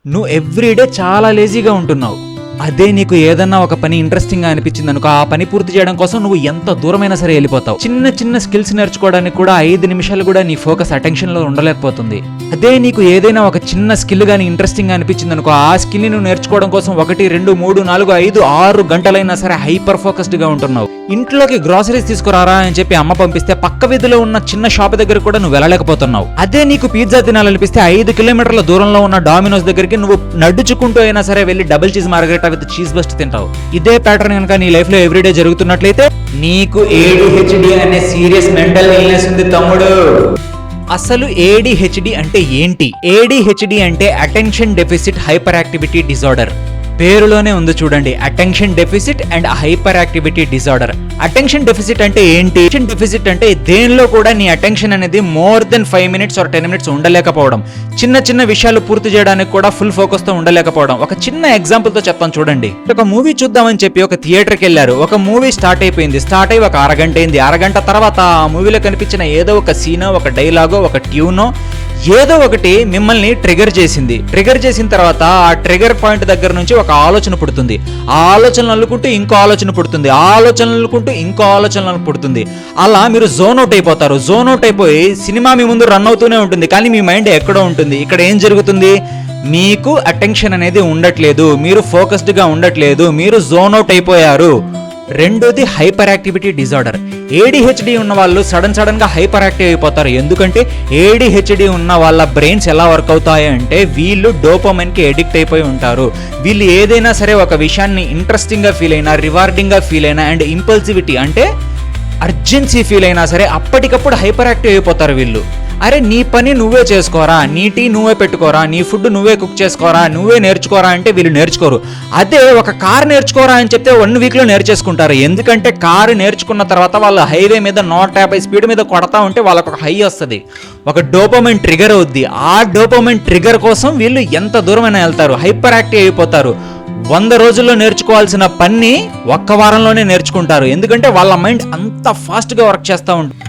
నువ్వు ఎవ్రీడే చాలా లేజీగా ఉంటున్నావు. అదే నీకు ఏదన్నా ఒక పని ఇంట్రెస్టింగ్ గా అనిపించింది అనుకో, ఆ పని పూర్తి చేయడం కోసం నువ్వు ఎంత దూరమైనా సరే వెళ్ళిపోతావు. చిన్న చిన్న స్కిల్స్ నేర్చుకోవడానికి కూడా 5 నిమిషాలు కూడా నీ ఫోకస్ అటెన్షన్ లో ఉండలేకపోతుంది. అదే నీకు ఏదైనా ఒక చిన్న స్కిల్ గానీ ఇంట్రెస్టింగ్ గా అనిపించింది అనుకో, ఆ స్కిల్ ని నువ్వు నేర్చుకోవడం కోసం 1, 2, 3, 4, 5, 6 గంటలైనా సరే హైపర్ ఫోకస్డ్ గా ఉంటున్నావు. ఇంట్లోకి గ్రాసరీస్ తీసుకురారా అని చెప్పి అమ్మ పంపిస్తే పక్క వీధిలో ఉన్న చిన్న షాప్ దగ్గర కూడా నువ్వు వెళ్ళలేకపోతున్నావు. అదే నీకు పిజ్జా తినాలనిపిస్తే 5 కిలోమీటర్ల దూరంలో ఉన్న డామినోస్ దగ్గరికి నువ్వు నడుచుకుంటూ అయినా సరే వెళ్ళి double cheese margherita with cheese burst తింటావు. ఇదే ప్యాటర్న్ కనుక నీ లైఫ్ లో ఎవ్రీడే జరుగుతున్నట్లయితే నీకు ADHD అనే సీరియస్ మెంటల్ ఇల్నెస్ ఉంది తమ్ముడు. అసలు ADHD అంటే ఏంటి? ADHD అంటే attention deficit hyper activity disorder. పేరులోనే ఉంది చూడండి, attention deficit and hyper activity disorder. Attention deficit అంటే ఏంటి? అటెన్షన్ డెఫిసిట్ అంటే దేనిలో కూడా నీ అటెన్షన్ అనేది more than 5 minutes or 10 minutes ఉండలేకపోవడం. చిన్న చిన్న విషయాలు పూర్తి చేయడానికి కూడా ఫుల్ ఫోకస్ తో ఉండలేకపోవడం. ఒక చిన్న ఎగ్జాంపుల్ తో చెప్తాను చూడండి. ఒక మూవీ చూద్దామని చెప్పి ఒక థియేటర్కి వెళ్ళారు. ఒక మూవీ స్టార్ట్ అయిపోయింది. స్టార్ట్ అయ్యి ఒక అరగంట అయింది. అరగంట తర్వాత ఆ మూవీలో కనిపించిన ఏదో ఒక సీనో, ఒక డైలాగో, ఒక ట్యూనో ఏదో ఒకటి మిమ్మల్ని ట్రిగర్ చేసింది. ట్రిగర్ చేసిన తర్వాత ఆ ట్రిగర్ పాయింట్ దగ్గర నుంచి ఒక ఆలోచన పుడుతుంది. ఆ ఆలోచనలు అల్లుకుంటూ ఇంకో ఆలోచన పుడుతుంది. ఆ ఆలోచనలు అల్లుకుంటూ ఇంకో ఆలోచన పుడుతుంది. అలా మీరు జోన్ అవుట్ అయిపోతారు. జోన్ అవుట్ అయిపోయి సినిమా మీ ముందు రన్ అవుతూనే ఉంటుంది, కానీ మీ మైండ్ ఎక్కడో ఉంటుంది. ఇక్కడ ఏం జరుగుతుంది? మీకు అటెన్షన్ అనేది ఉండట్లేదు, మీరు ఫోకస్డ్ గా ఉండట్లేదు, మీరు జోన్ అవుట్ అయిపోయారు. రెండోది హైపర్ యాక్టివిటీ డిజార్డర్. ADHD ఉన్న వాళ్ళు సడన్ గా హైపర్ యాక్టివ్ అయిపోతారు. ఎందుకంటే ADHD ఉన్న వాళ్ళ బ్రెయిన్స్ ఎలా వర్క్ అవుతాయి అంటే వీళ్ళు డోపమైన్ కి ఎడిక్ట్ అయిపోయి ఉంటారు. వీళ్ళు ఏదైనా సరే ఒక విషయాన్ని ఇంట్రెస్టింగ్ గా ఫీల్ అయినా, రివార్డింగ్ గా ఫీల్ అయినా అండ్ ఇంపల్సివిటీ అంటే అర్జెన్సీ ఫీల్ అయినా సరే అప్పటికప్పుడు హైపర్ యాక్టివ్ అయిపోతారు వీళ్ళు. అరే నీ పని నువ్వే చేసుకోరా, నీ టీ నువ్వే పెట్టుకోరా, నీ ఫుడ్ నువ్వే కుక్ చేసుకోరా, నువ్వే నేర్చుకోరా అంటే వీళ్ళు నేర్చుకోరు. అదే ఒక కారు నేర్చుకోరా అని చెప్తే 1 week లో నేర్చేసుకుంటారు. ఎందుకంటే కారు నేర్చుకున్న తర్వాత వాళ్ళు హైవే మీద 150 స్పీడ్ మీద కొడతా ఉంటే వాళ్ళకు ఒక హై వస్తుంది, ఒక డోపమైన్ ట్రిగర్ అవుద్ది. ఆ డోపమైన్ ట్రిగర్ కోసం వీళ్ళు ఎంత దూరమైనా వెళ్తారు, హైపర్ యాక్టివ్ అయిపోతారు. 100 రోజుల్లో నేర్చుకోవాల్సిన పని 1 వారంలోనే నేర్చుకుంటారు. ఎందుకంటే వాళ్ళ మైండ్ అంత ఫాస్ట్గా వర్క్ చేస్తూ ఉంటుంది.